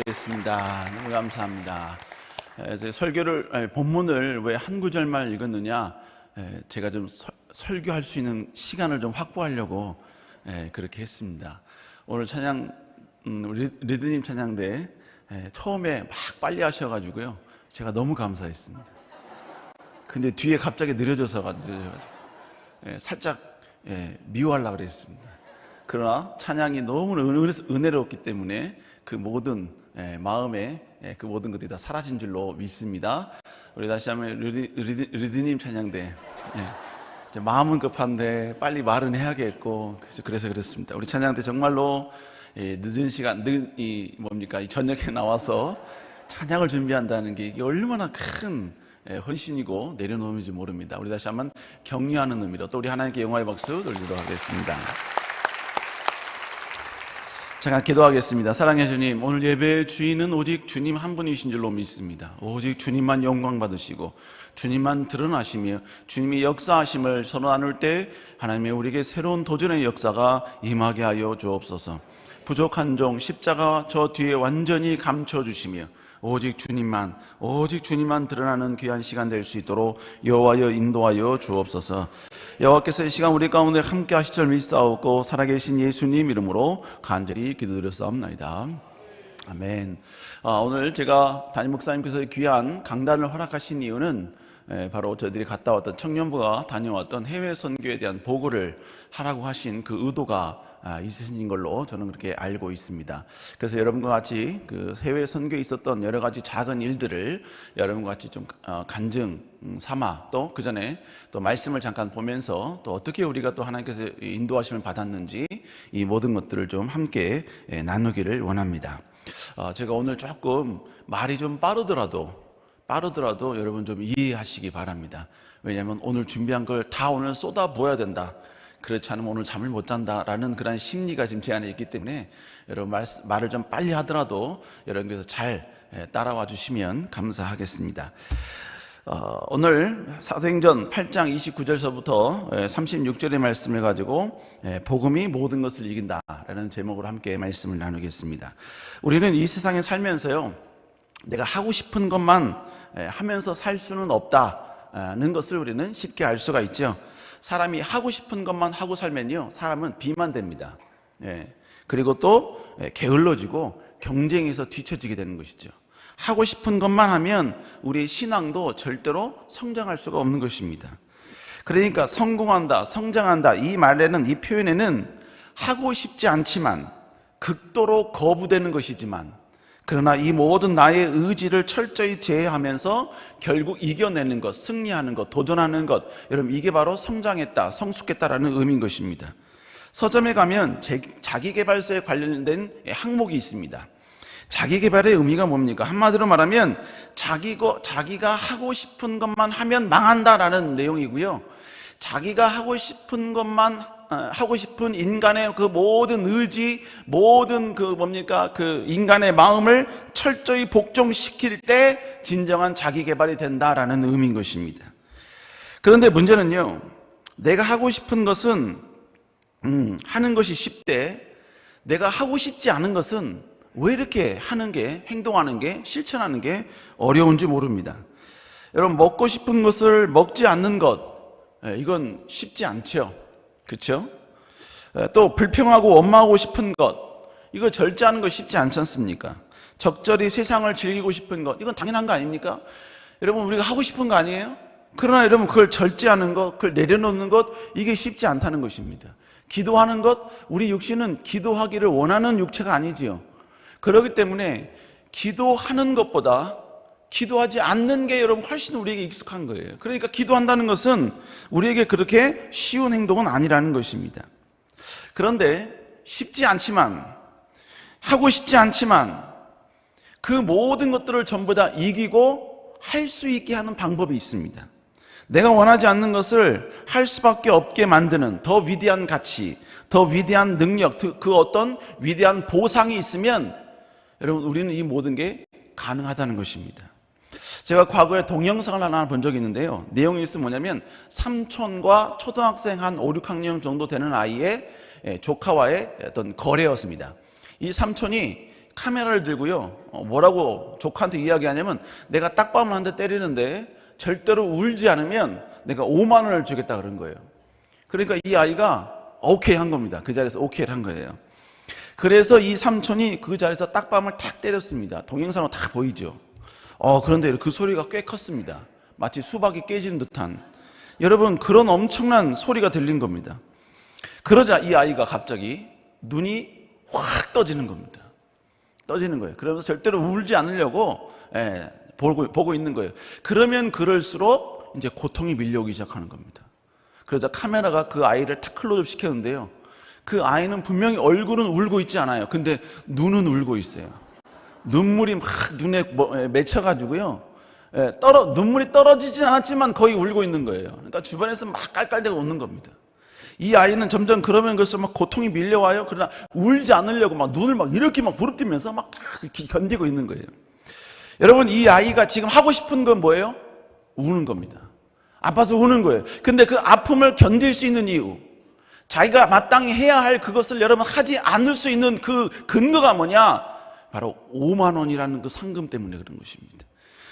기도하겠습니다. 너무 감사합니다. 제 설교를 본문을 왜 한 구절만 읽었느냐, 제가 좀 설교할 수 있는 시간을 좀 확보하려고 그렇게 했습니다. 오늘 찬양, 리드님 찬양대 처음에 막 빨리 하셔가지고요, 제가 너무 감사했습니다. 근데 뒤에 갑자기 늦어져서 살짝 미워하려고 그랬습니다. 그러나 찬양이 너무 은혜롭기 때문에 그 모든 마음에 그 모든 것들이 다 사라진 줄로 믿습니다. 우리 다시 한번 리드님 찬양대, 마음은 급한데 빨리 말은 해야겠고, 그래서 그렇습니다. 우리 찬양대 정말로 늦은 시간, 이 저녁에 나와서 찬양을 준비한다는 게 이게 얼마나 큰 헌신이고 내려놓음인지 모릅니다. 우리 다시 한번 격려하는 의미로 또 우리 하나님께 영광의 박수 돌리도록 하겠습니다. 잠깐 기도하겠습니다. 사랑해 주님, 오늘 예배의 주인은 오직 주님 한 분이신 줄로 믿습니다. 오직 주님만 영광 받으시고 주님만 드러나시며 주님이 역사하심을 서로 나눌 때 하나님의 우리에게 새로운 도전의 역사가 임하게 하여 주옵소서. 부족한 종 십자가 저 뒤에 완전히 감춰주시며 오직 주님만 드러나는 귀한 시간 될 수 있도록 여호와여 인도하여 주옵소서. 여호와께서 이 시간 우리 가운데 함께 하실 줄 믿사옵고 살아계신 예수님 이름으로 간절히 기도드렸사옵나이다. 아멘. 오늘 제가 담임 목사님께서 귀한 강단을 허락하신 이유는 바로 저희들이 갔다 왔던 청년부가 다녀왔던 해외 선교에 대한 보고를 하라고 하신 그 의도가 있으신 걸로 저는 그렇게 알고 있습니다. 그래서 여러분과 같이 그 해외 선교에 있었던 여러 가지 작은 일들을 여러분과 같이 좀 간증 삼아, 또 그 전에 또 말씀을 잠깐 보면서 또 어떻게 우리가 또 하나님께서 인도하심을 받았는지 이 모든 것들을 좀 함께 나누기를 원합니다. 제가 오늘 조금 말이 좀 빠르더라도 여러분 좀 이해하시기 바랍니다. 왜냐하면 오늘 준비한 걸 다 오늘 쏟아부어야 된다, 그렇지 않으면 오늘 잠을 못 잔다라는 그런 심리가 지금 제 안에 있기 때문에 여러분 말을 좀 빨리 하더라도 여러분께서 잘 따라와 주시면 감사하겠습니다. 오늘 사도행전 8장 29절서부터 36절의 말씀을 가지고 복음이 모든 것을 이긴다라는 제목으로 함께 말씀을 나누겠습니다. 우리는 이 세상에 살면서요, 내가 하고 싶은 것만 하면서 살 수는 없다는 것을 우리는 쉽게 알 수가 있죠. 사람이 하고 싶은 것만 하고 살면요, 사람은 비만됩니다. 그리고 또 게을러지고 경쟁에서 뒤처지게 되는 것이죠. 하고 싶은 것만 하면 우리의 신앙도 절대로 성장할 수가 없는 것입니다. 그러니까 성공한다, 성장한다, 이 말에는, 이 표현에는 하고 싶지 않지만 극도로 거부되는 것이지만, 그러나 이 모든 나의 의지를 철저히 제어하면서 결국 이겨내는 것, 승리하는 것, 도전하는 것, 여러분 이게 바로 성장했다, 성숙했다라는 의미인 것입니다. 서점에 가면 자기개발서에 관련된 항목이 있습니다. 자기개발의 의미가 뭡니까? 한마디로 말하면 자기가 하고 싶은 것만 하면 망한다라는 내용이고요, 자기가 하고 싶은 것만 하고 싶은 인간의 그 모든 의지, 모든 그 인간의 마음을 철저히 복종시킬 때 진정한 자기 개발이 된다라는 의미인 것입니다. 그런데 문제는요, 내가 하고 싶은 것은 하는 것이 쉽대, 내가 하고 싶지 않은 것은 왜 이렇게 행동하는 게, 실천하는 게 어려운지 모릅니다. 여러분, 먹고 싶은 것을 먹지 않는 것, 이건 쉽지 않죠. 그렇죠? 또 불평하고 원망하고 싶은 것, 이거 절제하는 거 쉽지 않지 않습니까? 적절히 세상을 즐기고 싶은 것, 이건 당연한 거 아닙니까? 여러분, 우리가 하고 싶은 거 아니에요? 그러나 여러분, 그걸 절제하는 것, 그걸 내려놓는 것, 이게 쉽지 않다는 것입니다. 기도하는 것, 우리 육신은 기도하기를 원하는 육체가 아니지요. 그렇기 때문에 기도하는 것보다 기도하지 않는 게 여러분 훨씬 우리에게 익숙한 거예요. 그러니까 기도한다는 것은 우리에게 그렇게 쉬운 행동은 아니라는 것입니다. 그런데 하고 싶지 않지만 그 모든 것들을 전부 다 이기고 할 수 있게 하는 방법이 있습니다. 내가 원하지 않는 것을 할 수밖에 없게 만드는 더 위대한 가치, 더 위대한 능력, 그 어떤 위대한 보상이 있으면 여러분, 우리는 이 모든 게 가능하다는 것입니다. 제가 과거에 동영상을 하나 본 적이 있는데요, 내용이 뭐냐면 삼촌과 초등학생 한 5, 6학년 정도 되는 아이의 조카와의 어떤 거래였습니다. 이 삼촌이 카메라를 들고요, 뭐라고 조카한테 이야기하냐면, 내가 딱밤을 한 대 때리는데 절대로 울지 않으면 내가 5만 원을 주겠다 그런 거예요. 그러니까 이 아이가 오케이 한 겁니다. 그 자리에서 오케이를 한 거예요. 그래서 이 삼촌이 그 자리에서 딱밤을 탁 때렸습니다. 동영상으로 다 보이죠. 그런데 그 소리가 꽤 컸습니다. 마치 수박이 깨지는 듯한, 여러분, 그런 엄청난 소리가 들린 겁니다. 그러자 이 아이가 갑자기 눈이 확 떠지는 겁니다. 떠지는 거예요. 그러면서 절대로 울지 않으려고 보고 있는 거예요. 그러면 그럴수록 이제 고통이 밀려오기 시작하는 겁니다. 그러자 카메라가 그 아이를 탁 클로즈업 시켰는데요, 그 아이는 분명히 얼굴은 울고 있지 않아요. 근데 눈은 울고 있어요. 눈물이 막 눈에 맺혀가지고요, 눈물이 떨어지진 않았지만 거의 울고 있는 거예요. 그러니까 주변에서 막 깔깔대고 웃는 겁니다. 이 아이는 점점 그러면 그래서 막 고통이 밀려와요. 그러나 울지 않으려고 막 눈을 막 이렇게 막 부릅뜨면서 막 견디고 있는 거예요. 여러분, 이 아이가 지금 하고 싶은 건 뭐예요? 우는 겁니다. 아파서 우는 거예요. 근데 그 아픔을 견딜 수 있는 이유, 자기가 마땅히 해야 할 그것을 여러분 하지 않을 수 있는 그 근거가 뭐냐? 바로 5만 원이라는 그 상금 때문에 그런 것입니다.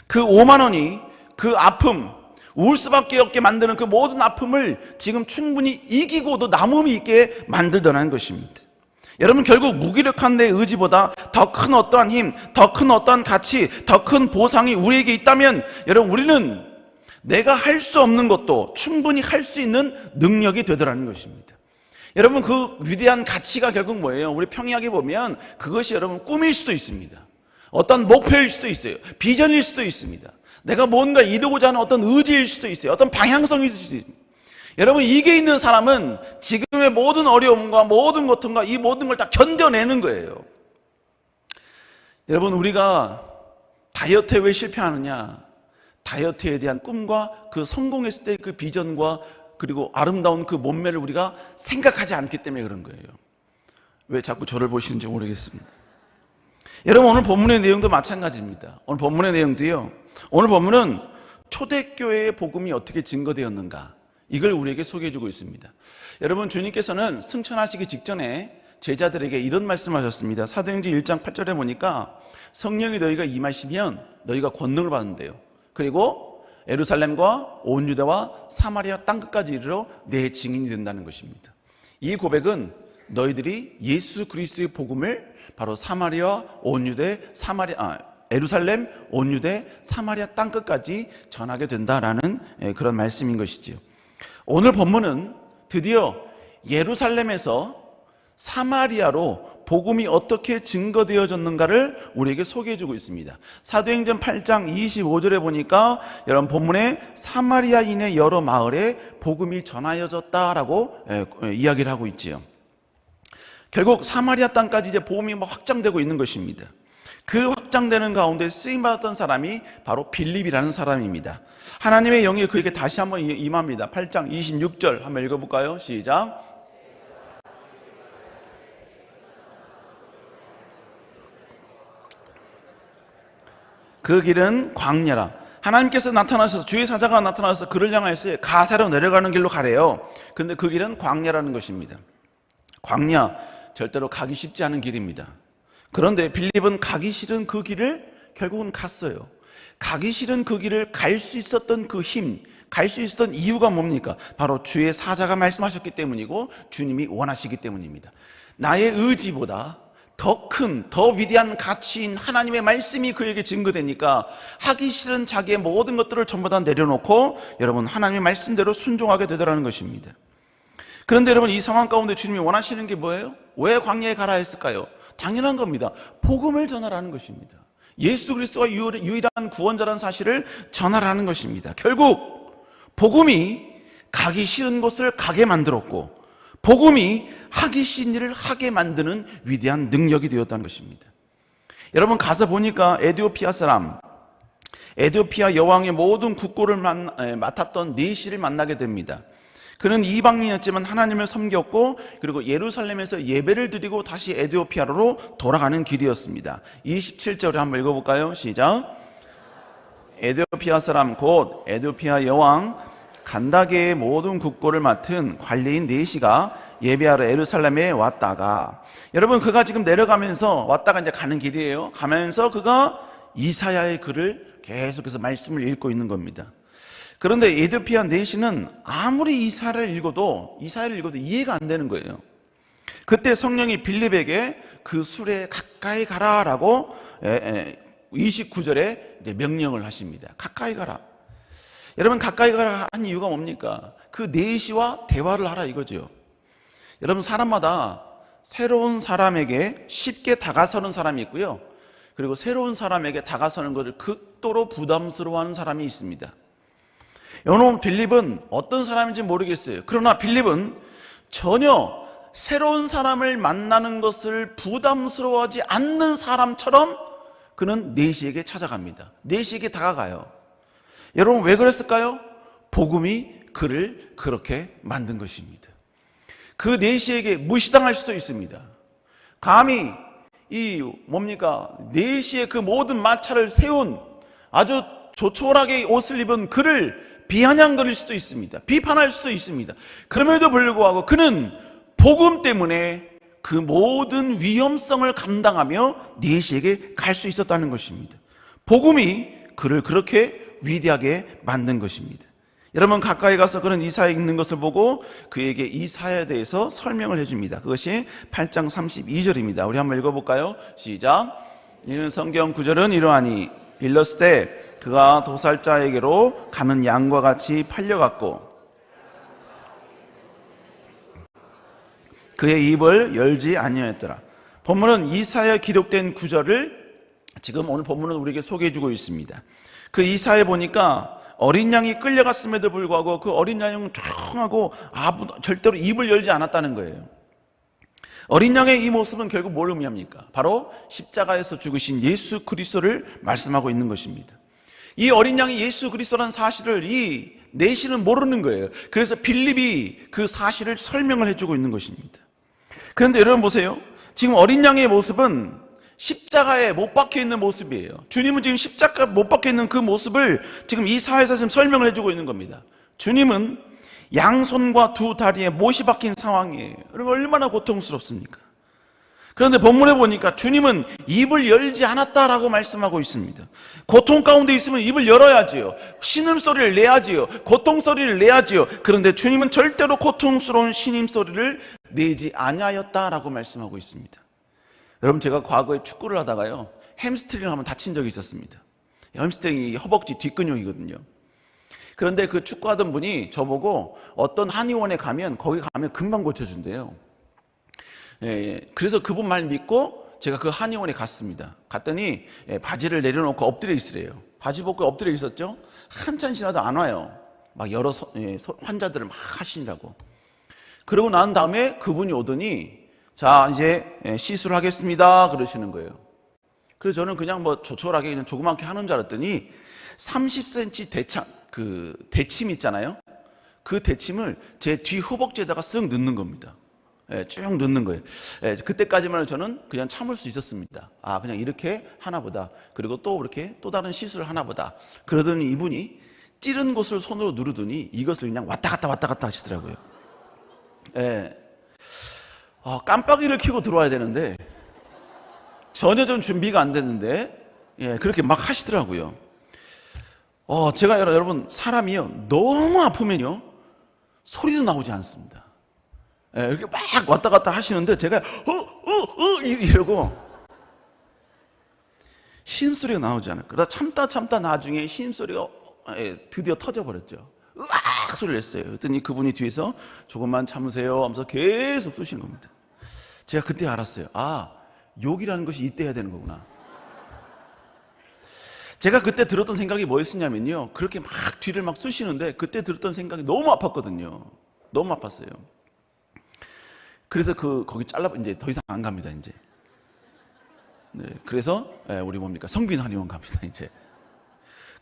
그 5만 원이 그 아픔, 울 수밖에 없게 만드는 그 모든 아픔을 지금 충분히 이기고도 남음이 있게 만들더라는 것입니다. 여러분, 결국 무기력한 내 의지보다 더 큰 어떠한 힘, 더 큰 어떠한 가치, 더 큰 보상이 우리에게 있다면, 여러분, 우리는 내가 할 수 없는 것도 충분히 할 수 있는 능력이 되더라는 것입니다. 여러분, 그 위대한 가치가 결국 뭐예요? 우리 평이하게 보면 그것이 여러분 꿈일 수도 있습니다. 어떤 목표일 수도 있어요. 비전일 수도 있습니다. 내가 뭔가 이루고자 하는 어떤 의지일 수도 있어요. 어떤 방향성일 수도 있습니다. 여러분, 이게 있는 사람은 지금의 모든 어려움과 모든 고통과 이 모든 걸 다 견뎌내는 거예요. 여러분, 우리가 다이어트에 왜 실패하느냐? 다이어트에 대한 꿈과 그 성공했을 때 그 비전과 그리고 아름다운 그 몸매를 우리가 생각하지 않기 때문에 그런 거예요. 왜 자꾸 저를 보시는지 모르겠습니다. 여러분, 오늘 본문의 내용도 마찬가지입니다. 오늘 본문의 내용도요, 오늘 본문은 초대교회의 복음이 어떻게 증거되었는가, 이걸 우리에게 소개해주고 있습니다. 여러분, 주님께서는 승천하시기 직전에 제자들에게 이런 말씀하셨습니다. 사도행전 1장 8절에 보니까 성령이 너희가 임하시면 너희가 권능을 받는데요, 그리고 예루살렘과 온 유대와 사마리아 땅끝까지 이르러 내 증인이 된다는 것입니다. 이 고백은 너희들이 예수 그리스도의 복음을 바로 사마리아, 온 유대, 예루살렘, 온 유대, 사마리아 땅끝까지 전하게 된다라는 그런 말씀인 것이지요. 오늘 본문은 드디어 예루살렘에서 사마리아로 복음이 어떻게 증거되어졌는가를 우리에게 소개해주고 있습니다. 사도행전 8장 25절에 보니까 여러분 본문에 사마리아인의 여러 마을에 복음이 전하여졌다라고 이야기를 하고 있지요. 결국 사마리아 땅까지 이제 복음이 확장되고 있는 것입니다. 그 확장되는 가운데 쓰임받았던 사람이 바로 빌립이라는 사람입니다. 하나님의 영이 그에게 다시 한번 임합니다. 8장 26절 한번 읽어볼까요? 시작. 그 길은 광야라. 하나님께서 나타나셔서, 주의 사자가 나타나서 그를 향하여서 가사로 내려가는 길로 가래요. 그런데 그 길은 광야라는 것입니다. 광야, 절대로 가기 쉽지 않은 길입니다. 그런데 빌립은 가기 싫은 그 길을 결국은 갔어요. 가기 싫은 그 길을 갈 수 있었던 그 힘, 갈 수 있었던 이유가 뭡니까? 바로 주의 사자가 말씀하셨기 때문이고 주님이 원하시기 때문입니다. 나의 의지보다 더 큰, 더 위대한 가치인 하나님의 말씀이 그에게 증거되니까 하기 싫은 자기의 모든 것들을 전부 다 내려놓고 여러분 하나님의 말씀대로 순종하게 되더라는 것입니다. 그런데 여러분, 이 상황 가운데 주님이 원하시는 게 뭐예요? 왜 광야에 가라 했을까요? 당연한 겁니다. 복음을 전하라는 것입니다. 예수 그리스도가 유일한 구원자라는 사실을 전하라는 것입니다. 결국 복음이 가기 싫은 곳을 가게 만들었고, 복음이 하기 싫은 일을 하게 만드는 위대한 능력이 되었다는 것입니다. 여러분, 가서 보니까 에티오피아 사람, 에티오피아 여왕의 모든 국고를 맡았던 네시를 만나게 됩니다. 그는 이방인이었지만 하나님을 섬겼고, 그리고 예루살렘에서 예배를 드리고 다시 에티오피아로 돌아가는 길이었습니다. 27절에 한번 읽어볼까요? 시작. 에티오피아 사람 곧 에티오피아 여왕 간다게의 모든 국고를 맡은 관리인 네시가 예배하러 예루살렘에 왔다가, 여러분 그가 지금 내려가면서 왔다가 이제 가는 길이에요. 가면서 그가 이사야의 글을 계속해서 말씀을 읽고 있는 겁니다. 그런데 에드피아 네시는 아무리 이사야를 읽어도 이해가 안 되는 거예요. 그때 성령이 빌립에게 그 술에 가까이 가라라고 29절에 이제 명령을 하십니다. 가까이 가라. 여러분 가까이 가라 한 이유가 뭡니까? 그 네시와 대화를 하라 이거죠. 여러분 사람마다 새로운 사람에게 쉽게 다가서는 사람이 있고요, 그리고 새로운 사람에게 다가서는 것을 극도로 부담스러워하는 사람이 있습니다. 여러분 빌립은 어떤 사람인지 모르겠어요. 그러나 빌립은 전혀 새로운 사람을 만나는 것을 부담스러워하지 않는 사람처럼 그는 네시에게 찾아갑니다. 네시에게 다가가요. 여러분 왜 그랬을까요? 복음이 그를 그렇게 만든 것입니다. 그 네시에게 무시당할 수도 있습니다. 감히 네시의 그 모든 마차를 세운 아주 조촐하게 옷을 입은 그를 비아냥거릴 수도 있습니다. 비판할 수도 있습니다. 그럼에도 불구하고 그는 복음 때문에 그 모든 위험성을 감당하며 네시에게 갈 수 있었다는 것입니다. 복음이 그를 그렇게 위대하게 만든 것입니다. 여러분 가까이 가서 그는 이사야 읽는 것을 보고 그에게 이사야에 대해서 설명을 해줍니다. 그것이 8장 32절입니다. 우리 한번 읽어볼까요? 시작. 이는 성경 구절은 이러하니 일렀을 그가 도살자에게로 가는 양과 같이 팔려갔고 그의 입을 열지 아니하였더라. 본문은 이사야에 기록된 구절을 지금 오늘 본문은 우리에게 소개해주고 있습니다. 그 이사야에 보니까 어린 양이 끌려갔음에도 불구하고 그 어린 양은 조용하고 절대로 입을 열지 않았다는 거예요. 어린 양의 이 모습은 결국 뭘 의미합니까? 바로 십자가에서 죽으신 예수 그리스도를 말씀하고 있는 것입니다. 이 어린 양이 예수 그리스도라는 사실을 이 네시는 모르는 거예요. 그래서 빌립이 그 사실을 설명을 해주고 있는 것입니다. 그런데 여러분 보세요. 지금 어린 양의 모습은 십자가에 못 박혀 있는 모습이에요. 주님은 지금 십자가에 못 박혀 있는 그 모습을 지금 이사야에서 지금 설명을 해주고 있는 겁니다. 주님은 양손과 두 다리에 못이 박힌 상황이에요. 여러분 얼마나 고통스럽습니까? 그런데 본문에 보니까 주님은 입을 열지 않았다라고 말씀하고 있습니다. 고통 가운데 있으면 입을 열어야지요. 신음소리를 내야지요. 고통소리를 내야지요. 그런데 주님은 절대로 고통스러운 신음소리를 내지 아니하였다라고 말씀하고 있습니다. 여러분 제가 과거에 축구를 하다가요 햄스트링을 한번 다친 적이 있었습니다. 햄스트링이 허벅지 뒷근육이거든요. 그런데 그 축구하던 분이 저보고 어떤 한의원에 가면 거기 가면 금방 고쳐준대요. 그래서 그분 말 믿고 제가 그 한의원에 갔습니다. 갔더니 바지를 내려놓고 엎드려 있으래요. 바지 벗고 엎드려 있었죠. 한참 지나도 안 와요. 막 여러 환자들을 막 하시느라고. 그러고 난 다음에 그분이 오더니 자 이제 시술하겠습니다 그러시는 거예요. 그래서 저는 그냥 뭐 조촐하게 그냥 조그맣게 하는 줄 알았더니 30cm 대침 있잖아요. 그 대침을 제 뒤 허벅지에다가 쓱 넣는 겁니다. 쭉 넣는 거예요. 그때까지만 저는 그냥 참을 수 있었습니다. 아 그냥 이렇게 하나 보다. 그리고 또 이렇게 또 다른 시술을 하나 보다. 그러더니 이분이 찌른 곳을 손으로 누르더니 이것을 그냥 왔다 갔다 하시더라고요. 깜빡이를 켜고 들어와야 되는데 전혀 좀 준비가 안 됐는데 그렇게 막 하시더라고요. 제가 여러분 사람이요 너무 아프면요 소리도 나오지 않습니다. 이렇게 막 왔다 갔다 하시는데 제가 이러고 신음소리가 나오지 않아요. 그러다 참다 나중에 신음소리가 드디어 터져버렸죠. 으악 소리를 냈어요. 그랬더니 그분이 뒤에서 조금만 참으세요 하면서 계속 쑤시는 겁니다. 제가 그때 알았어요. 아 욕이라는 것이 이때 해야 되는 거구나. 제가 그때 들었던 생각이 뭐였냐면요 그렇게 막 뒤를 막 쑤시는데 그때 들었던 생각이 너무 아팠거든요. 너무 아팠어요. 그래서 거기 이제 더 이상 안 갑니다. 이제. 그래서 우리 성빈 한의원 갑니다. 이제.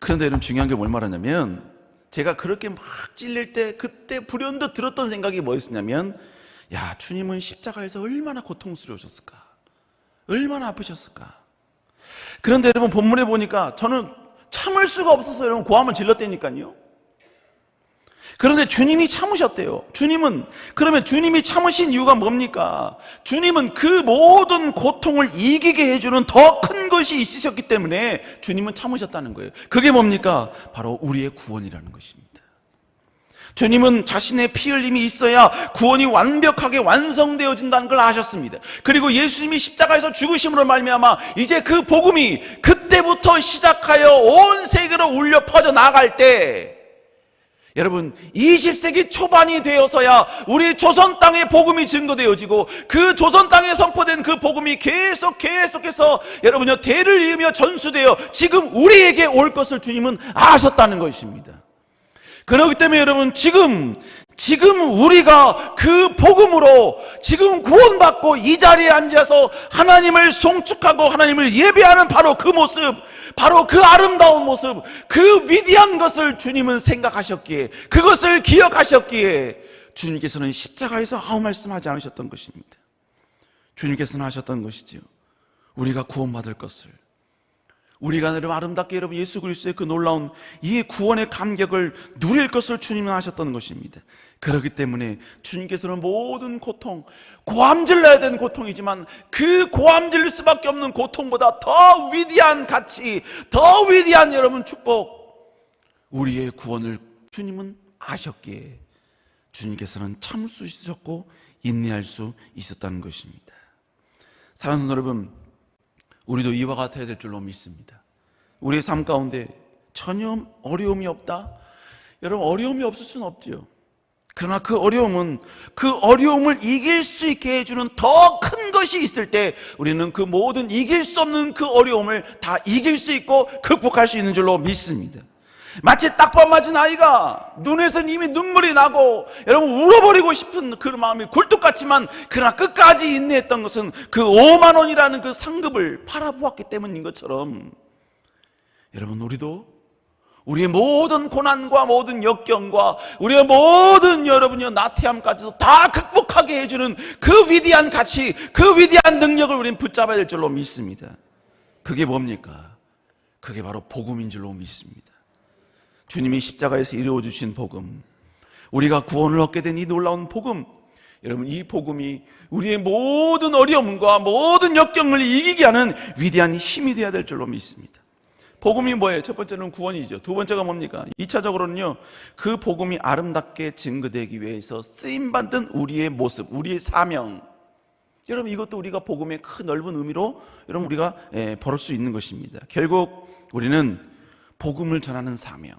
그런데 여러분 중요한 게 뭘 말하냐면 제가 그렇게 막 찔릴 때 그때 불현듯 들었던 생각이 뭐였냐면 야 주님은 십자가에서 얼마나 고통스러우셨을까, 얼마나 아프셨을까. 그런데 여러분 본문에 보니까 저는 참을 수가 없었어요. 여러분 고함을 질렀다니까요. 그런데 주님이 참으셨대요. 그러면 주님이 참으신 이유가 뭡니까? 주님은 그 모든 고통을 이기게 해주는 더 큰 것이 있으셨기 때문에 주님은 참으셨다는 거예요. 그게 뭡니까? 바로 우리의 구원이라는 것입니다. 주님은 자신의 피 흘림이 있어야 구원이 완벽하게 완성되어진다는 걸 아셨습니다. 그리고 예수님이 십자가에서 죽으심으로 말미암아 이제 그 복음이 그때부터 시작하여 온 세계로 울려 퍼져 나갈 때, 여러분 20세기 초반이 되어서야 우리 조선 땅의 복음이 증거되어지고, 그 조선 땅에 선포된 그 복음이 계속해서 여러분요 대를 이으며 전수되어 지금 우리에게 올 것을 주님은 아셨다는 것입니다. 그렇기 때문에 여러분 지금 우리가 그 복음으로 지금 구원받고 이 자리에 앉아서 하나님을 송축하고 하나님을 예배하는 바로 그 모습, 바로 그 아름다운 모습, 그 위대한 것을 주님은 생각하셨기에, 그것을 기억하셨기에 주님께서는 십자가에서 아무 말씀하지 않으셨던 것입니다. 주님께서는 하셨던 것이지요. 우리가 구원받을 것을, 우리가 여러분 아름답게 여러분 예수 그리스도의 그 놀라운 이 구원의 감격을 누릴 것을 주님은 하셨던 것입니다. 그렇기 때문에 주님께서는 모든 고통, 고함질러야 되는 고통이지만 그 고함질릴 수밖에 없는 고통보다 더 위대한 가치, 더 위대한 여러분 축복, 우리의 구원을 주님은 아셨기에 주님께서는 참을 수 있으셨고 인내할 수 있었다는 것입니다. 사랑하는 여러분, 우리도 이와 같아야 될 줄로 믿습니다. 우리의 삶 가운데 전혀 어려움이 없다? 여러분 어려움이 없을 수는 없지요. 그러나 그 어려움을 이길 수 있게 해주는 더 큰 것이 있을 때 우리는 그 모든 이길 수 없는 그 어려움을 다 이길 수 있고 극복할 수 있는 줄로 믿습니다. 마치 딱밤 맞은 아이가 눈에서 이미 눈물이 나고 여러분 울어버리고 싶은 그 마음이 굴뚝 같지만 그러나 끝까지 인내했던 것은 그 5만 원이라는 그 상급을 팔아보았기 때문인 것처럼, 여러분 우리도 우리의 모든 고난과 모든 역경과 우리의 모든 여러분의 나태함까지도 다 극복하게 해주는 그 위대한 가치, 그 위대한 능력을 우리는 붙잡아야 될 줄로 믿습니다. 그게 뭡니까? 그게 바로 복음인 줄로 믿습니다. 주님이 십자가에서 이루어주신 복음, 우리가 구원을 얻게 된 이 놀라운 복음, 여러분 이 복음이 우리의 모든 어려움과 모든 역경을 이기게 하는 위대한 힘이 되어야 될 줄로 믿습니다. 복음이 뭐예요? 첫 번째는 구원이죠. 두 번째가 뭡니까? 2차적으로는요 그 복음이 아름답게 증거되기 위해서 쓰임받은 우리의 모습, 우리의 사명, 여러분 이것도 우리가 복음의 큰 넓은 의미로 여러분 우리가 벌일 수 있는 것입니다. 결국 우리는 복음을 전하는 사명,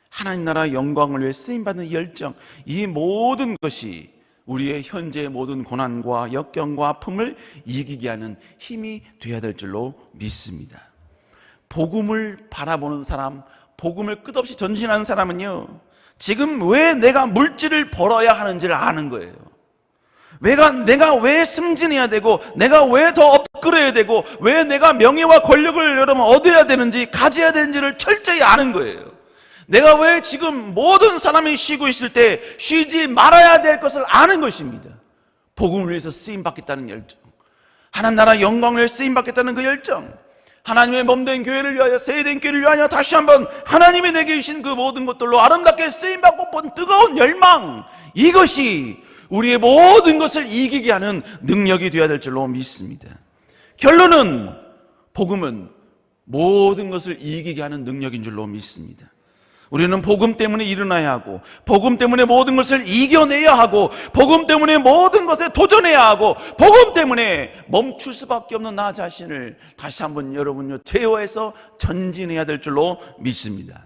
하나님 나라 영광을 위해 쓰임받는 열정, 이 모든 것이 우리의 현재의 모든 고난과 역경과 아픔을 이기게 하는 힘이 되어야 될 줄로 믿습니다. 복음을 바라보는 사람, 복음을 끝없이 전진하는 사람은요 지금 왜 내가 물질을 벌어야 하는지를 아는 거예요. 내가 왜 승진해야 되고, 내가 왜 더 업그레이드해야 되고, 왜 내가 명예와 권력을 여러분 얻어야 되는지, 가져야 되는지를 철저히 아는 거예요. 내가 왜 지금 모든 사람이 쉬고 있을 때 쉬지 말아야 될 것을 아는 것입니다. 복음을 위해서 쓰임받겠다는 열정, 하나님 나라 영광을 위해 쓰임받겠다는 그 열정, 하나님의 몸된 교회를 위하여, 세대된 교회를 위하여 다시 한번 하나님이 내게 주신 그 모든 것들로 아름답게 쓰임받고 본 뜨거운 열망, 이것이 우리의 모든 것을 이기게 하는 능력이 되어야 될 줄로 믿습니다. 결론은 복음은 모든 것을 이기게 하는 능력인 줄로 믿습니다. 우리는 복음 때문에 일어나야 하고, 복음 때문에 모든 것을 이겨내야 하고, 복음 때문에 모든 것에 도전해야 하고, 복음 때문에 멈출 수밖에 없는 나 자신을 다시 한번 여러분요 제어해서 전진해야 될 줄로 믿습니다.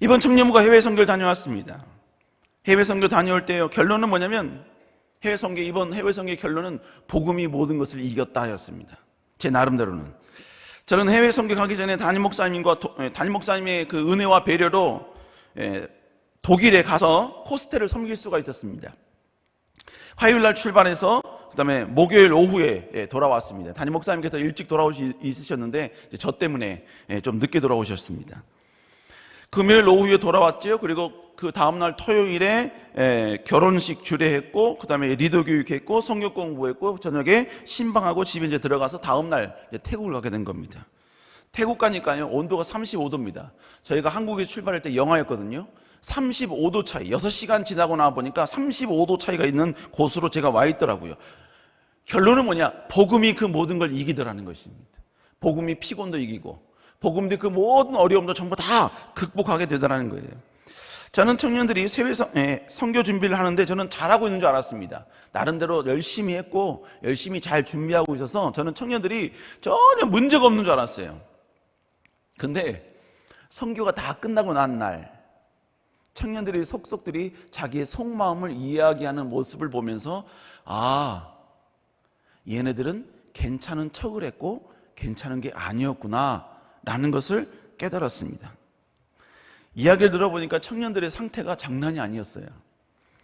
이번 청년부가 해외 선교를 다녀왔습니다. 해외 선교 다녀올 때요 결론은 뭐냐면, 이번 해외 선교의 결론은 복음이 모든 것을 이겼다였습니다. 제 나름대로는. 저는 해외 선교 가기 전에 담임 목사님의 그 은혜와 배려로 독일에 가서 호스텔을 섬길 수가 있었습니다. 화요일 날 출발해서 그다음에 목요일 오후에 돌아왔습니다. 담임 목사님께서 일찍 있으셨는데 저 때문에 좀 늦게 돌아오셨습니다. 금요일 오후에 돌아왔죠. 그리고 그 다음날 토요일에 결혼식 주례했고, 그 다음에 리더 교육했고, 성경 공부했고, 저녁에 신방하고 집에 이제 들어가서 다음날 태국을 가게 된 겁니다. 태국 가니까요 온도가 35도입니다. 저희가 한국에 출발할 때 영하였거든요. 35도 차이, 6시간 지나고 나와 보니까 35도 차이가 있는 곳으로 제가 와 있더라고요. 결론은 뭐냐? 복음이 그 모든 걸 이기더라는 것입니다. 복음이 피곤도 이기고 복음이 그 모든 어려움도 전부 다 극복하게 되더라는 거예요. 저는 청년들이 선교 준비를 하는데 저는 잘하고 있는 줄 알았습니다. 나름대로 열심히 했고 열심히 잘 준비하고 있어서 저는 청년들이 전혀 문제가 없는 줄 알았어요. 근데 선교가 다 끝나고 난 날 청년들이 속속들이 자기의 속마음을 이야기하는 모습을 보면서 얘네들은 괜찮은 척을 했고 괜찮은 게 아니었구나 라는 것을 깨달았습니다. 이야기를 들어보니까 청년들의 상태가 장난이 아니었어요.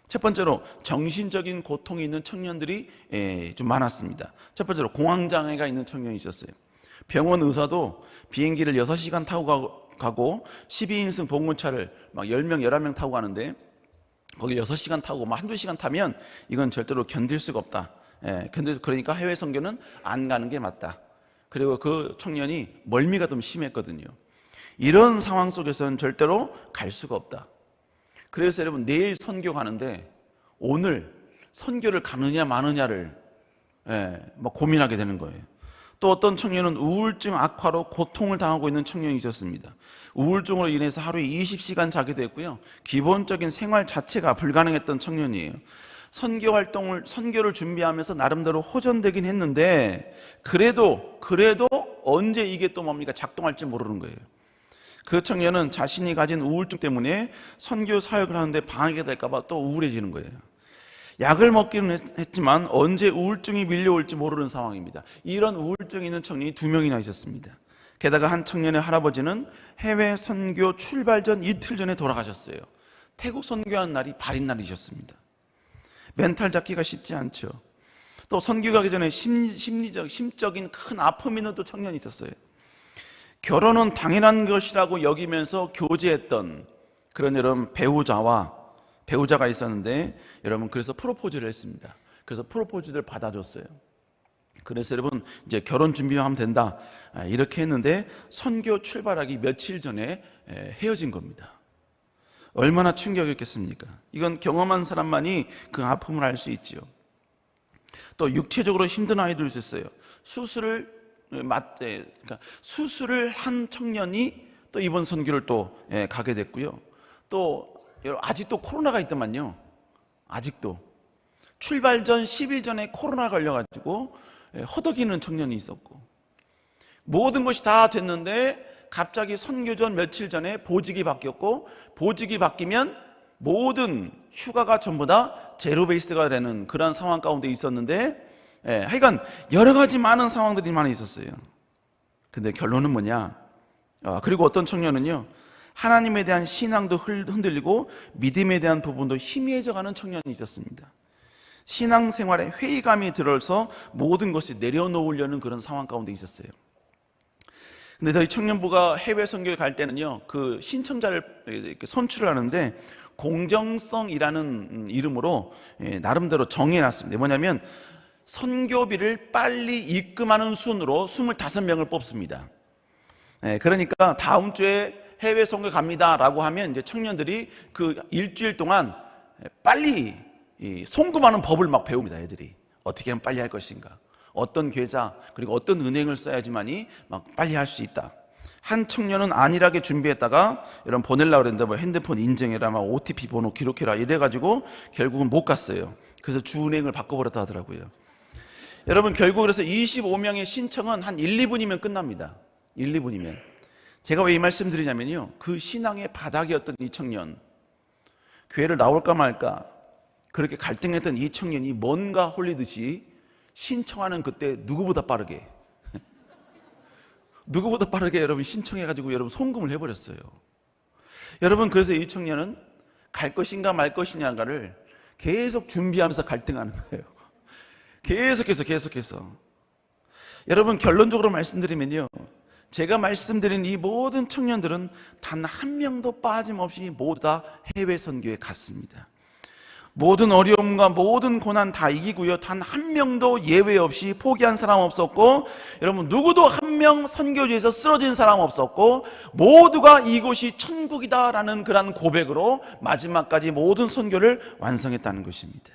첫 번째로 정신적인 고통이 있는 청년들이 좀 많았습니다. 첫 번째로 공황장애가 있는 청년이 있었어요. 병원 의사도 비행기를 6시간 타고 가고 12인승 봉고차를 막 10명, 11명 타고 가는데 거기 6시간 타고 막 한두 시간 타면 이건 절대로 견딜 수가 없다. 그러니까 해외 선교는 안 가는 게 맞다. 그리고 그 청년이 멀미가 좀 심했거든요. 이런 상황 속에서는 절대로 갈 수가 없다. 그래서 여러분 내일 선교 가는데 오늘 선교를 가느냐 마느냐를 막 고민하게 되는 거예요. 또 어떤 청년은 우울증 악화로 고통을 당하고 있는 청년이 있었습니다. 우울증으로 인해서 하루에 20시간 자기도 했고요. 기본적인 생활 자체가 불가능했던 청년이에요. 선교를 준비하면서 나름대로 호전되긴 했는데 그래도 언제 이게 또 뭡니까? 작동할지 모르는 거예요. 그 청년은 자신이 가진 우울증 때문에 선교 사역을 하는데 방해가 될까 봐 또 우울해지는 거예요. 약을 먹기는 했지만 언제 우울증이 밀려올지 모르는 상황입니다. 이런 우울증이 있는 청년이 2명이나 있었습니다. 게다가 한 청년의 할아버지는 해외 선교 출발 전 이틀 전에 돌아가셨어요. 태국 선교한 날이 발인 날이셨습니다. 멘탈 잡기가 쉽지 않죠. 또 선교 가기 전에 심적인 큰 아픔이 있는 또 청년이 있었어요. 결혼은 당연한 것이라고 여기면서 교제했던 그런 여러분 배우자가 있었는데 여러분 그래서 프로포즈를 했습니다. 그래서 프로포즈를 받아줬어요. 그래서 여러분 이제 결혼 준비하면 된다 이렇게 했는데 선교 출발하기 며칠 전에 헤어진 겁니다. 얼마나 충격이었겠습니까? 이건 경험한 사람만이 그 아픔을 알 수 있죠. 또 육체적으로 힘든 아이도 있었어요. 수술을 한 청년이 또 이번 선교를 또 가게 됐고요. 또 아직도 코로나가 있더만요. 아직도 출발 전 10일 전에 코로나 걸려가지고 허덕이는 청년이 있었고 모든 것이 다 됐는데 갑자기 선교 전 며칠 전에 보직이 바뀌었고 보직이 바뀌면 모든 휴가가 전부 다 제로 베이스가 되는 그런 상황 가운데 있었는데 하여간 여러 가지 많은 상황들이 많이 있었어요. 근데 결론은 뭐냐? 그리고 어떤 청년은요 하나님에 대한 신앙도 흔들리고 믿음에 대한 부분도 희미해져가는 청년이 있었습니다. 신앙생활에 회의감이 들어서 모든 것이 내려놓으려는 그런 상황 가운데 있었어요. 근데 저희 청년부가 해외 선교에 갈 때는요 그 신청자를 이렇게 선출을 하는데 공정성이라는 이름으로 나름대로 정해놨습니다. 뭐냐면 선교비를 빨리 입금하는 순으로 25명을 뽑습니다. 그러니까 다음 주에 해외 선교 갑니다 라고 하면 이제 청년들이 그 일주일 동안 빨리 송금하는 법을 막 배웁니다. 애들이 어떻게 하면 빨리 할 것인가, 어떤 계좌 그리고 어떤 은행을 써야지만이 막 빨리 할 수 있다. 한 청년은 안일하게 준비했다가 여러분 보내려고 그랬는데 뭐 핸드폰 인증해라, 막 OTP 번호 기록해라 이래가지고 결국은 못 갔어요. 그래서 주은행을 바꿔버렸다 하더라고요. 여러분 결국 그래서 25명의 신청은 한 1, 2분이면 끝납니다. 1, 2분이면. 제가 왜 이 말씀 드리냐면요 그 신앙의 바닥이었던 이 청년, 교회를 나올까 말까 그렇게 갈등했던 이 청년이 뭔가 홀리듯이 신청하는 그때 누구보다 빠르게 여러분 신청해가지고 여러분 송금을 해버렸어요. 여러분 그래서 이 청년은 갈 것인가 말 것이냐를 계속 준비하면서 갈등하는 거예요. 계속해서 여러분 결론적으로 말씀드리면요 제가 말씀드린 이 모든 청년들은 단 한 명도 빠짐없이 모두 다 해외 선교에 갔습니다. 모든 어려움과 모든 고난 다 이기고요. 단 한 명도 예외 없이 포기한 사람 없었고, 여러분 누구도 한 명 선교지에서 쓰러진 사람 없었고, 모두가 이곳이 천국이다라는 그런 고백으로 마지막까지 모든 선교를 완성했다는 것입니다.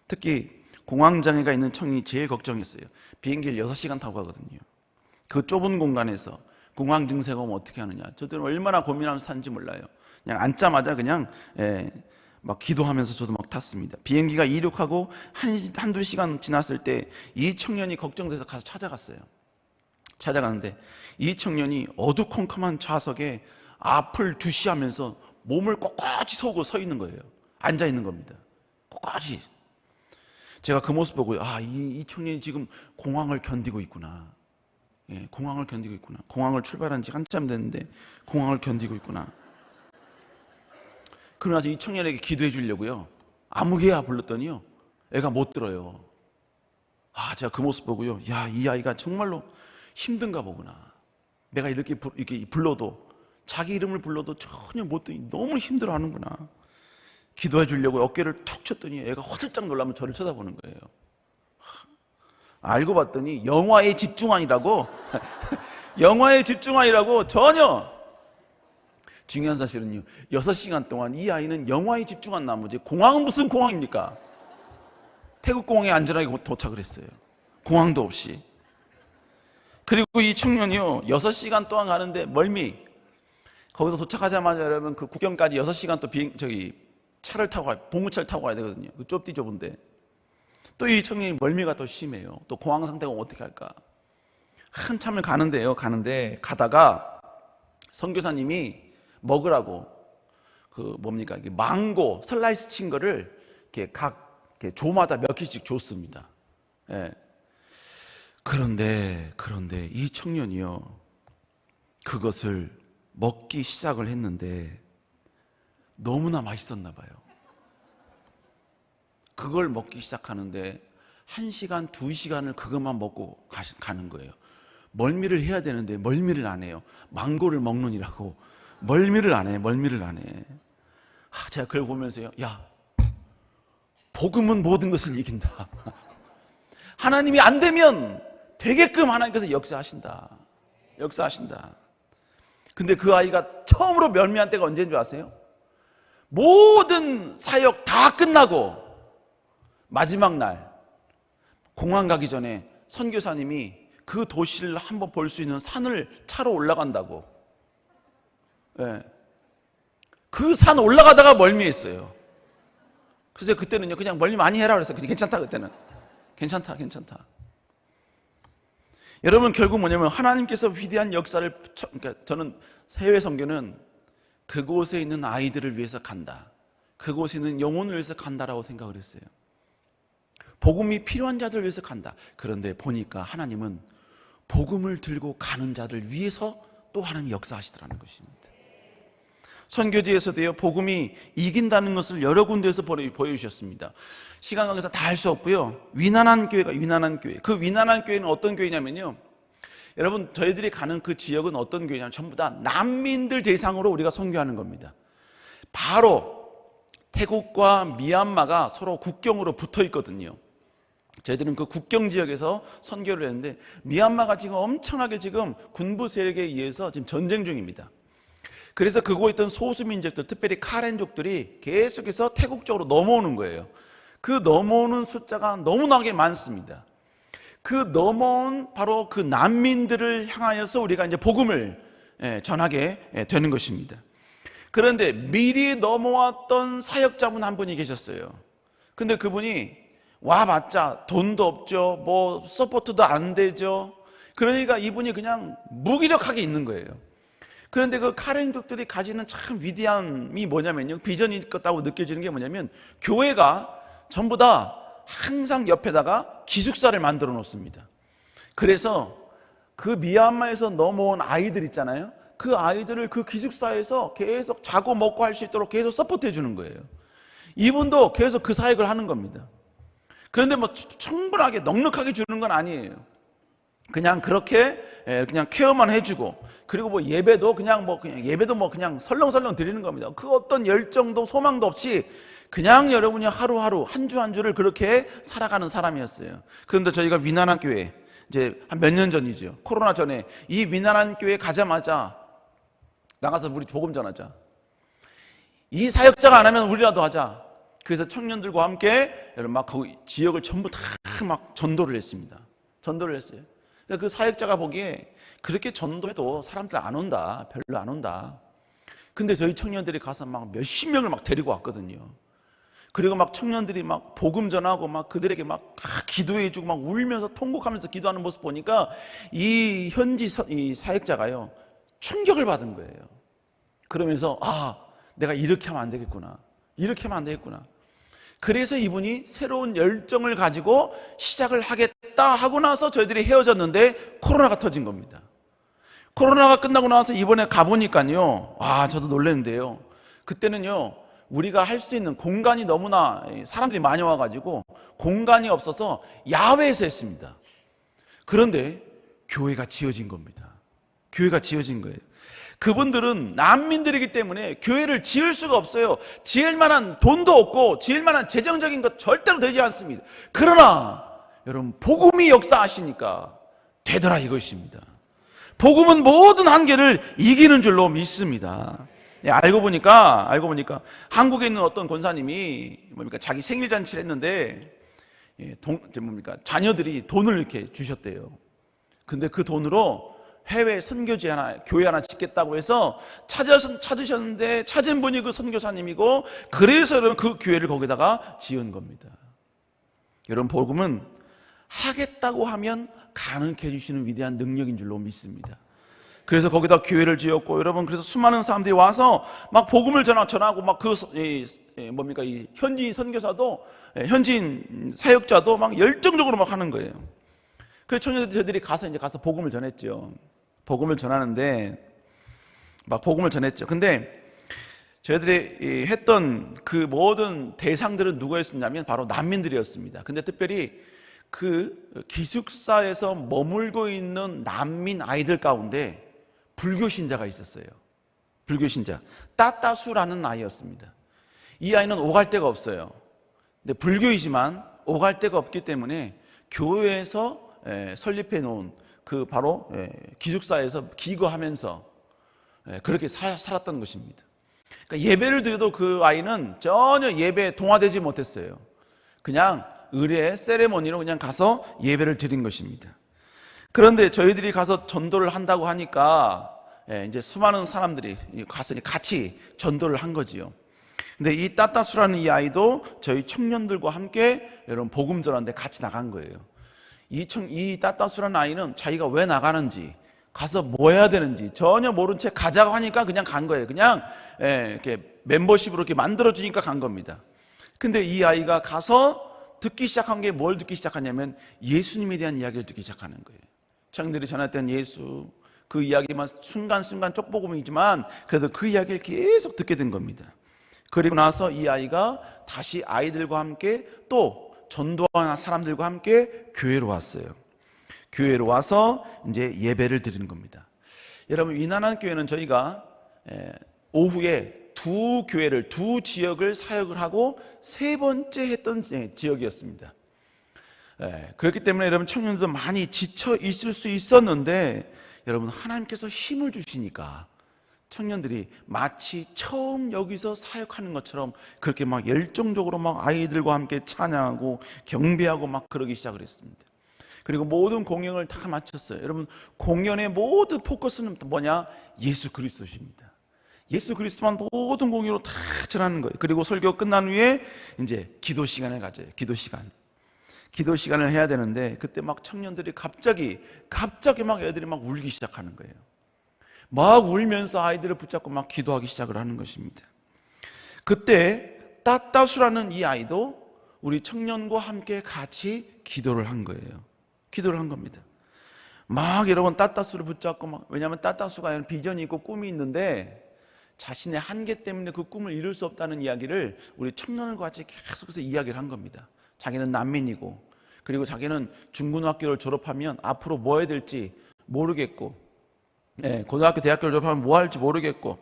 특히 공황장애가 있는 청년이 제일 걱정했어요. 비행기를 6시간 타고 가거든요. 그 좁은 공간에서 공황 증세가 오면 어떻게 하느냐. 저들은 얼마나 고민하면서 사는지 몰라요. 그냥 앉자마자 그냥 막 기도하면서 저도 막 탔습니다. 비행기가 이륙하고 한두 시간 지났을 때 이 청년이 걱정돼서 가서 찾아가는데 이 청년이 어두컴컴한 좌석에 앞을 주시하면서 몸을 꼿꼿이 서고 서 있는 거예요. 앉아 있는 겁니다. 꼿꼿이. 제가 그 모습 보고 이 청년이 지금 공황을 견디고 있구나. 공황을 견디고 있구나. 공황을 출발한 지 한참 됐는데 공황을 견디고 있구나. 그러고 나서 이 청년에게 기도해 주려고요, 아무개야 불렀더니요, 애가 못 들어요. 제가 그 모습 보고요, 이 아이가 정말로 힘든가 보구나. 내가 이렇게 불러도, 자기 이름을 불러도 전혀 못 듣니 너무 힘들어 하는구나. 기도해 주려고 어깨를 툭 쳤더니 애가 화들짝 놀라면 저를 쳐다보는 거예요. 알고 봤더니 영화에 집중하니라고 영화에 집중하니라고. 전혀 중요한 사실은요, 6시간 동안 이 아이는 영화에 집중한 나머지 공항은 무슨 공항입니까? 태국 공항에 안전하게 도착을 했어요. 공항도 없이. 그리고 이 청년이요, 6시간 동안 가는데 멀미. 거기서 도착하자마자 여러분 그 국경까지 6시간 또 차를 타고 가요. 봉구차를 타고 가야 되거든요. 그 좁은데. 또 이 청년이 멀미가 더 심해요. 또 공황 상태가 오면 어떻게 할까? 한참을 가는데 가다가 선교사님이 먹으라고 이게 망고 슬라이스 친 거를 이렇게 조마다 몇 개씩 줬습니다. 그런데 이 청년이요, 그것을 먹기 시작을 했는데 너무나 맛있었나 봐요. 그걸 먹기 시작하는데 1시간, 2시간을 그것만 먹고 가는 거예요. 멀미를 해야 되는데 멀미를 안 해요. 망고를 먹느니라고 멀미를 안 해. 제가 그걸 보면서요, 복음은 모든 것을 이긴다. 하나님이 안 되면 되게끔 하나님께서 역사하신다. 근데 그 아이가 처음으로 멀미한 때가 언제인 줄 아세요? 모든 사역 다 끝나고 마지막 날 공항 가기 전에 선교사님이 그 도시를 한번 볼 수 있는 산을 차로 올라간다고. 그 산 올라가다가 멀미했어요. 그래서 그때는요, 그냥 멀미 많이 해라 그랬어요. 괜찮다. 그때는 괜찮다. 여러분, 결국 뭐냐면 하나님께서 위대한 역사를, 그러니까 저는 해외 선교는 그곳에 있는 아이들을 위해서 간다, 그곳에 있는 영혼을 위해서 간다라고 생각을 했어요. 복음이 필요한 자들 위해서 간다. 그런데 보니까 하나님은 복음을 들고 가는 자들 위해서 또 하나님이 역사하시더라는 것입니다. 선교지에서도요, 복음이 이긴다는 것을 여러 군데에서 보여주셨습니다. 시간 관계상 다 할 수 없고요, 위난한 교회. 그 위난한 교회는 어떤 교회냐면요, 여러분, 저희들이 가는 그 지역은 어떤 교회냐면 전부 다 난민들 대상으로 우리가 선교하는 겁니다. 바로 태국과 미얀마가 서로 국경으로 붙어 있거든요. 저희들은 그 국경 지역에서 선교를 했는데, 미얀마가 지금 엄청나게 지금 군부 세력에 의해서 지금 전쟁 중입니다. 그래서 그곳에 있던 소수민족들, 특별히 카렌족들이 계속해서 태국 쪽으로 넘어오는 거예요. 그 넘어오는 숫자가 너무나게 많습니다. 그 넘어온 바로 그 난민들을 향하여서 우리가 이제 복음을 전하게 되는 것입니다. 그런데 미리 넘어왔던 사역자분 한 분이 계셨어요. 근데 그분이 와봤자 돈도 없죠, 뭐 서포트도 안 되죠. 그러니까 이분이 그냥 무기력하게 있는 거예요. 그런데 그 카렌족들이 가지는 참 위대함이 뭐냐면요, 비전이 있다고 느껴지는 게 뭐냐면, 교회가 전부 다 항상 옆에다가 기숙사를 만들어 놓습니다. 그래서 그 미얀마에서 넘어온 아이들 있잖아요, 그 아이들을 그 기숙사에서 계속 자고 먹고 할 수 있도록 계속 서포트해 주는 거예요. 이분도 계속 그 사역을 하는 겁니다. 그런데 뭐 충분하게 넉넉하게 주는 건 아니에요. 그냥 그렇게 그냥 케어만 해주고, 그리고 뭐 예배도 그냥 설렁설렁 드리는 겁니다. 그 어떤 열정도 소망도 없이 그냥 여러분이 하루하루 한 주 한 주를 그렇게 살아가는 사람이었어요. 그런데 저희가 위난한 교회, 이제 한 몇 년 전이죠. 코로나 전에 이 위난한 교회 가자마자 나가서 우리 복음 전하자. 이 사역자가 안 하면 우리라도 하자. 그래서 청년들과 함께 여러분 막 그 지역을 전부 다 막 전도를 했습니다. 전도를 했어요. 그러니까 그 사역자가 보기에 그렇게 전도해도 사람들 안 온다. 별로 안 온다. 근데 저희 청년들이 가서 막 몇십 명을 막 데리고 왔거든요. 그리고 막 청년들이 막 복음 전하고 막 그들에게 막 기도해주고 막 울면서 통곡하면서 기도하는 모습 보니까 이 현지 이 사역자가요 충격을 받은 거예요. 그러면서 내가 이렇게 하면 안 되겠구나. 이렇게 하면 안 되겠구나. 그래서 이분이 새로운 열정을 가지고 시작을 하겠다 하고 나서 저희들이 헤어졌는데 코로나가 터진 겁니다. 코로나가 끝나고 나서 이번에 가보니까요, 저도 놀랐는데요. 그때는요, 우리가 할 수 있는 공간이 너무나 사람들이 많이 와가지고 공간이 없어서 야외에서 했습니다. 그런데 교회가 지어진 겁니다. 교회가 지어진 거예요. 그분들은 난민들이기 때문에 교회를 지을 수가 없어요. 지을 만한 돈도 없고 지을 만한 재정적인 것 절대로 되지 않습니다. 그러나 여러분 복음이 역사하시니까 되더라 이것입니다. 복음은 모든 한계를 이기는 줄로 믿습니다. 알고 보니까 한국에 있는 어떤 권사님이 자기 생일 잔치를 했는데 자녀들이 돈을 이렇게 주셨대요. 근데 그 돈으로 해외 선교지 교회 하나 짓겠다고 해서 찾으셨는데 찾은 분이 그 선교사님이고 그래서 여러분 그 교회를 거기다가 지은 겁니다. 여러분 복음은 하겠다고 하면 가능케 해주시는 위대한 능력인 줄로 믿습니다. 그래서 거기다 교회를 지었고 여러분 그래서 수많은 사람들이 와서 막 복음을 전하고 막 이 현지 선교사도 현지인 사역자도 막 열정적으로 막 하는 거예요. 그래서 청년들이 가서 복음을 전했죠. 복음을 전하는데 막 복음을 전했죠. 근데 저희들이 했던 그 모든 대상들은 누구였었냐면 바로 난민들이었습니다. 근데 특별히 그 기숙사에서 머물고 있는 난민 아이들 가운데 불교 신자가 있었어요. 불교 신자 따따수라는 아이였습니다. 이 아이는 오갈 데가 없어요. 근데 불교이지만 오갈 데가 없기 때문에 교회에서 설립해 놓은 그 바로 기숙사에서 기거하면서 그렇게 살았던 것입니다. 그러니까 예배를 드려도 그 아이는 전혀 예배에 동화되지 못했어요. 그냥 의례 세레모니로 그냥 가서 예배를 드린 것입니다. 그런데 저희들이 가서 전도를 한다고 하니까 이제 수많은 사람들이 가서 같이 전도를 한 거지요. 근데 이 따따수라는 이 아이도 저희 청년들과 함께 여러분 복음 전하는데 같이 나간 거예요. 이 따따수라는 아이는 자기가 왜 나가는지 가서 뭐 해야 되는지 전혀 모른 채 가자고 하니까 그냥 간 거예요. 그냥 이렇게 멤버십으로 이렇게 만들어주니까 간 겁니다. 근데 이 아이가 가서 듣기 시작한 게 뭘 듣기 시작하냐면 예수님에 대한 이야기를 듣기 시작하는 거예요. 청년들이 전했던 예수 그 이야기만 순간순간 쪽복음이지만 그래도 그 이야기를 계속 듣게 된 겁니다. 그리고 나서 이 아이가 다시 아이들과 함께 또 전도하는 사람들과 함께 교회로 왔어요. 교회로 와서 이제 예배를 드리는 겁니다. 여러분 위난한 교회는 저희가 오후에 두 지역을 사역을 하고 세 번째 했던 지역이었습니다. 그렇기 때문에 여러분 청년들도 많이 지쳐 있을 수 있었는데 여러분 하나님께서 힘을 주시니까 청년들이 마치 처음 여기서 사역하는 것처럼 그렇게 막 열정적으로 막 아이들과 함께 찬양하고 경배하고 막 그러기 시작을 했습니다. 그리고 모든 공연을 다 마쳤어요. 여러분 공연의 모든 포커스는 뭐냐? 예수 그리스도십니다. 예수 그리스도만 모든 공연으로 다 전하는 거예요. 그리고 설교 끝난 후에 이제 기도 시간을 가져요. 기도 시간을 해야 되는데 그때 막 청년들이 갑자기 막 애들이 막 울기 시작하는 거예요. 막 울면서 아이들을 붙잡고 막 기도하기 시작을 하는 것입니다. 그때 따따수라는 이 아이도 우리 청년과 함께 같이 기도를 한 거예요. 기도를 한 겁니다. 막 여러분 따따수를 붙잡고 왜냐하면 따따수가 비전이 있고 꿈이 있는데 자신의 한계 때문에 그 꿈을 이룰 수 없다는 이야기를 우리 청년과 같이 계속해서 이야기를 한 겁니다. 자기는 난민이고 그리고 자기는 중고등학교를 졸업하면 앞으로 뭐 해야 될지 모르겠고 고등학교 대학교를 졸업하면 뭐 할지 모르겠고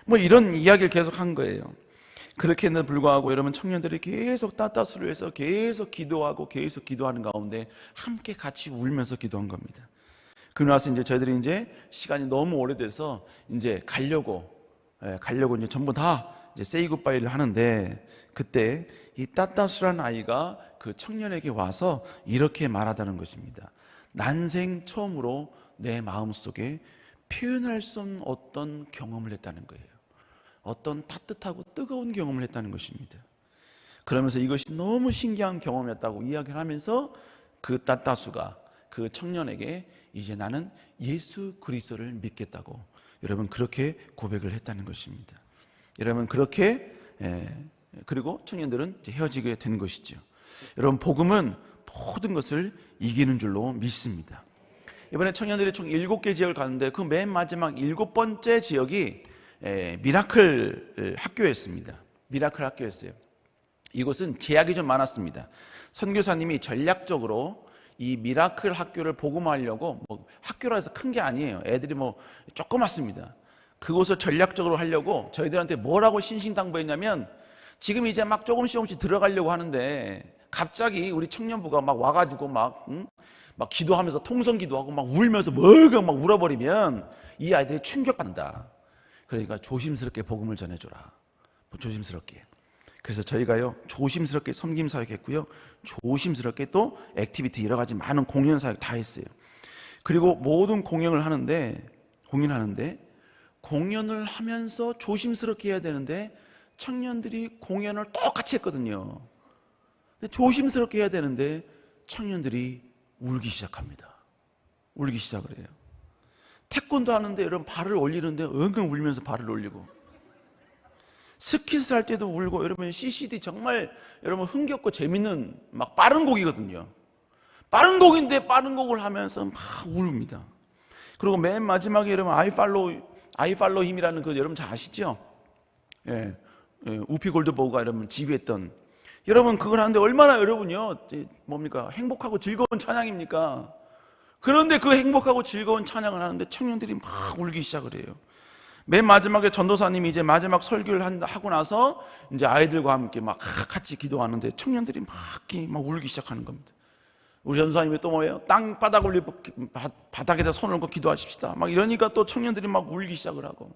뭐 이런 이야기를 계속 한 거예요. 그렇게 했는데 불구하고 여러분, 청년들이 계속 따따수를 해서 계속 기도하고 계속 기도하는 가운데 함께 같이 울면서 기도한 겁니다. 그러고 나서 이제 저희들이 이제 시간이 너무 오래돼서 이제 가려고 이제 전부 다 이제 세이 굿바이를 하는데, 그때 이 따따수라는 아이가 그 청년에게 와서 이렇게 말하다는 것입니다. 난생 처음으로 내 마음속에 표현할 수 없는 어떤 경험을 했다는 거예요. 어떤 따뜻하고 뜨거운 경험을 했다는 것입니다. 그러면서 이것이 너무 신기한 경험이었다고 이야기를 하면서 그 따따수가 그 청년에게 이제 나는 예수 그리스도를 믿겠다고, 여러분, 그렇게 고백을 했다는 것입니다. 여러분, 그렇게 그리고 청년들은 이제 헤어지게 되는 것이죠. 여러분, 복음은 모든 것을 이기는 줄로 믿습니다. 이번에 청년들이 총 7개 지역을 갔는데 그 맨 마지막 7번째 지역이 미라클 학교였습니다. 미라클 학교였어요. 이곳은 제약이 좀 많았습니다. 선교사님이 전략적으로 이 미라클 학교를 복음화하려고, 학교라 해서 큰 게 아니에요. 애들이 조그맣습니다. 그곳을 전략적으로 하려고 저희들한테 뭐라고 신신당부했냐면, 지금 이제 막 조금씩 들어가려고 하는데 갑자기 우리 청년부가 막 와가지고 막 기도하면서 통성기도하고 막 울면서 막 울어버리면 이 아이들이 충격받는다. 그러니까 조심스럽게 복음을 전해줘라. 조심스럽게. 그래서 저희가요, 조심스럽게 섬김 사역했고요, 조심스럽게 또 액티비티, 여러 가지 많은 공연 사역 다 했어요. 그리고 모든 공연을 하는데 공연을 하면서 조심스럽게 해야 되는데 청년들이 공연을 똑같이 했거든요. 근데 조심스럽게 해야 되는데 청년들이 울기 시작합니다. 울기 시작을 해요. 태권도 하는데 여러분, 발을 올리는데 엉엉 울면서 발을 올리고, 스키스 할 때도 울고, 여러분 CCD 정말 여러분 흥겹고 재밌는 막 빠른 곡이거든요. 빠른 곡인데 빠른 곡을 하면서 막 울립니다. 그리고 맨 마지막에 여러분 I follow him이라는 그 여러분 잘 아시죠? 우피 골드버그가 여러분 지휘했던, 여러분 그걸 하는데 얼마나 여러분요 뭡니까, 행복하고 즐거운 찬양입니까? 그런데 그 행복하고 즐거운 찬양을 하는데 청년들이 막 울기 시작을 해요. 맨 마지막에 전도사님이 이제 마지막 설교를 하고 나서 이제 아이들과 함께 막 같이 기도하는데 청년들이 막 울기 시작하는 겁니다. 우리 전도사님이 또 뭐예요? 땅바닥 바닥에다 손을 얹고 기도하십시다. 막 이러니까 또 청년들이 막 울기 시작을 하고,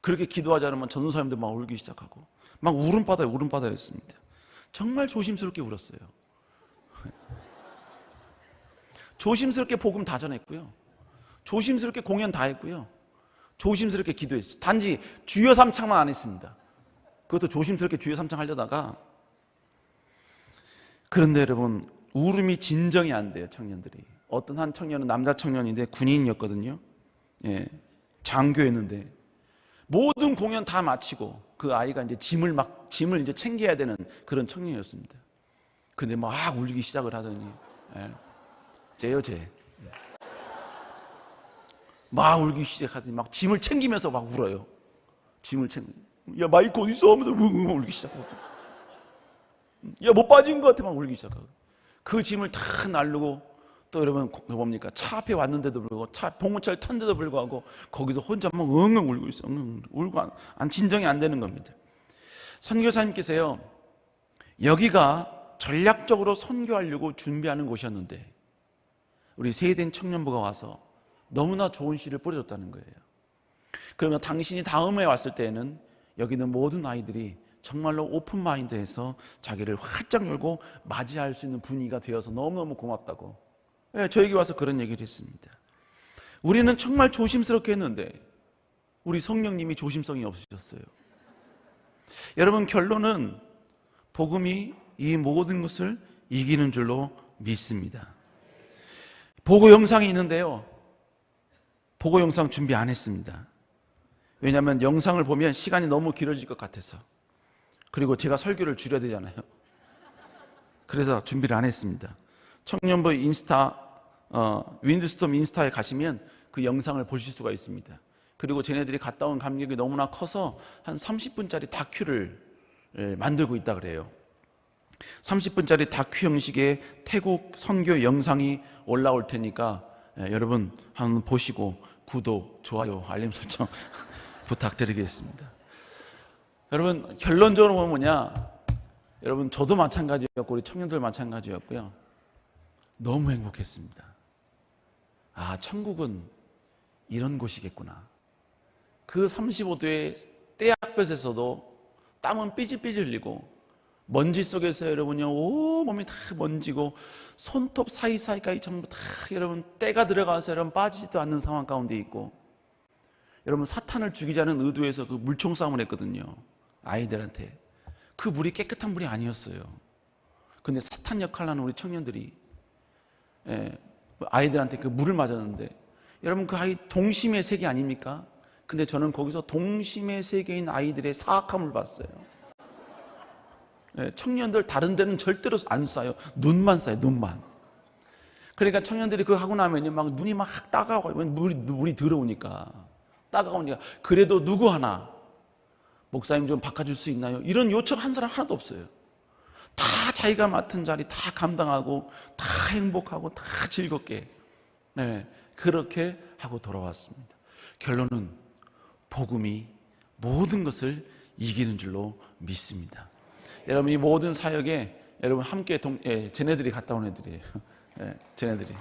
그렇게 기도하지 않으면 전도사님들 막 울기 시작하고, 막 울음바다였습니다. 정말 조심스럽게 울었어요. 조심스럽게 복음 다 전했고요, 조심스럽게 공연 다 했고요, 조심스럽게 기도했어요. 단지 주여 삼창만 안 했습니다. 그것도 조심스럽게 주여 삼창 하려다가. 그런데 여러분, 울음이 진정이 안 돼요. 청년들이, 어떤 한 청년은 남자 청년인데 군인이었거든요. 장교였는데 모든 공연 다 마치고 그 아이가 이제 짐을 이제 챙겨야 되는 그런 청년이었습니다. 근데 막 울기 시작을 하더니, 막 울기 시작하더니 막 짐을 챙기면서 막 울어요. 야, 마이크 어디 있어? 하면서 울기 시작하고, 야, 못 빠진 것 같아 막 울기 시작하고, 그 짐을 다 날르고, 또 여러분 뭡니까, 차 앞에 왔는데도 불구하고, 봉고차를 탄데도 불구하고 거기서 혼자 막 엉엉 울고 있어. 울고 진정이 안 되는 겁니다. 선교사님께서요, 여기가 전략적으로 선교하려고 준비하는 곳이었는데 우리 세대인 청년부가 와서 너무나 좋은 씨를 뿌려줬다는 거예요. 그러면 당신이 다음에 왔을 때에는 여기는 모든 아이들이 정말로 오픈 마인드에서 자기를 활짝 열고 맞이할 수 있는 분위기가 되어서 너무너무 고맙다고, 저에게 와서 그런 얘기를 했습니다. 우리는 정말 조심스럽게 했는데 우리 성령님이 조심성이 없으셨어요. 여러분, 결론은 복음이 이 모든 것을 이기는 줄로 믿습니다. 보고 영상이 있는데요, 보고 영상 준비 안 했습니다. 왜냐하면 영상을 보면 시간이 너무 길어질 것 같아서, 그리고 제가 설교를 줄여야 되잖아요. 그래서 준비를 안 했습니다. 청년부 인스타, 윈드스톰 인스타에 가시면 그 영상을 보실 수가 있습니다. 그리고 쟤네들이 갔다 온 감격이 너무나 커서 한 30분짜리 다큐를 만들고 있다 그래요. 30분짜리 다큐 형식의 태국 선교 영상이 올라올 테니까 여러분 한번 보시고 구독, 좋아요, 알림 설정 부탁드리겠습니다. 여러분 결론적으로 보면 뭐냐, 여러분 저도 마찬가지였고 우리 청년들 마찬가지였고요. 너무 행복했습니다. 아, 천국은 이런 곳이겠구나. 그 35도의 떼약볕에서도 땀은 삐질삐질 흘리고 먼지 속에서 여러분요, 오 몸이 다 먼지고 손톱 사이사이까지 전부 다 여러분 때가 들어가서 여러분 빠지지도 않는 상황 가운데 있고, 여러분 사탄을 죽이자는 의도에서 그 물총 싸움을 했거든요. 아이들한테. 그 물이 깨끗한 물이 아니었어요. 근데 사탄 역할을 하는 우리 청년들이 아이들한테 그 물을 맞았는데, 여러분 그 아이 동심의 세계 아닙니까? 근데 저는 거기서 동심의 세계인 아이들의 사악함을 봤어요. 청년들 다른 데는 절대로 안 쏴요. 눈만 쏴요. 눈만. 그러니까 청년들이 그거 하고 나면요, 막 눈이 막 따가워요. 물이 들어오니까, 따가우니까. 그래도 누구 하나 목사님 좀 바꿔줄 수 있나요? 이런 요청 한 사람 하나도 없어요. 다 자기가 맡은 자리 다 감당하고 다 행복하고 다 즐겁게 그렇게 하고 돌아왔습니다. 결론은 복음이 모든 것을 이기는 줄로 믿습니다. 여러분 이 모든 사역에 여러분 함께 쟤네들이 갔다 온 애들이에요. 쟤네들이.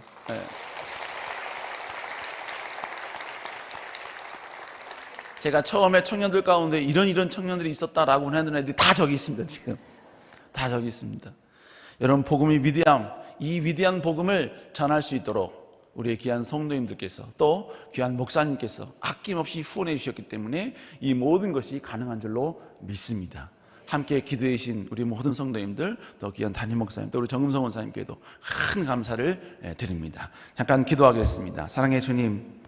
제가 처음에 청년들 가운데 이런 청년들이 있었다라고 하는 애들이 다 저기 있습니다. 지금 다 저기 있습니다. 여러분 복음의 위대함, 이 위대한 복음을 전할 수 있도록 우리의 귀한 성도님들께서 또 귀한 목사님께서 아낌없이 후원해 주셨기 때문에 이 모든 것이 가능한 줄로 믿습니다. 함께 기도해 주신 우리 모든 성도님들, 또 귀한 담임 목사님, 또 우리 정금성 원사님께도 큰 감사를 드립니다. 잠깐 기도하겠습니다. 사랑의 주님,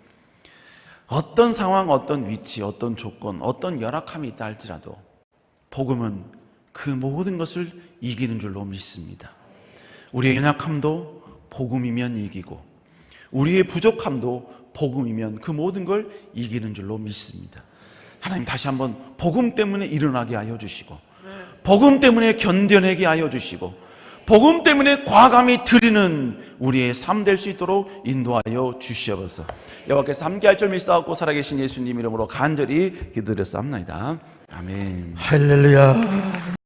어떤 상황, 어떤 위치, 어떤 조건, 어떤 열악함이 있다 할지라도 복음은 그 모든 것을 이기는 줄로 믿습니다. 우리의 연약함도 복음이면 이기고, 우리의 부족함도 복음이면 그 모든 걸 이기는 줄로 믿습니다. 하나님, 다시 한번 복음 때문에 일어나게 하여 주시고, 복음 때문에 견뎌내게 하여 주시고, 복음 때문에 과감히 드리는 우리의 삶 될 수 있도록 인도하여 주시옵소서. 여호와께서 함께할 줄 믿사옵고 살아계신 예수님 이름으로 간절히 기도드렸사옵나이다. 아멘. 할렐루야.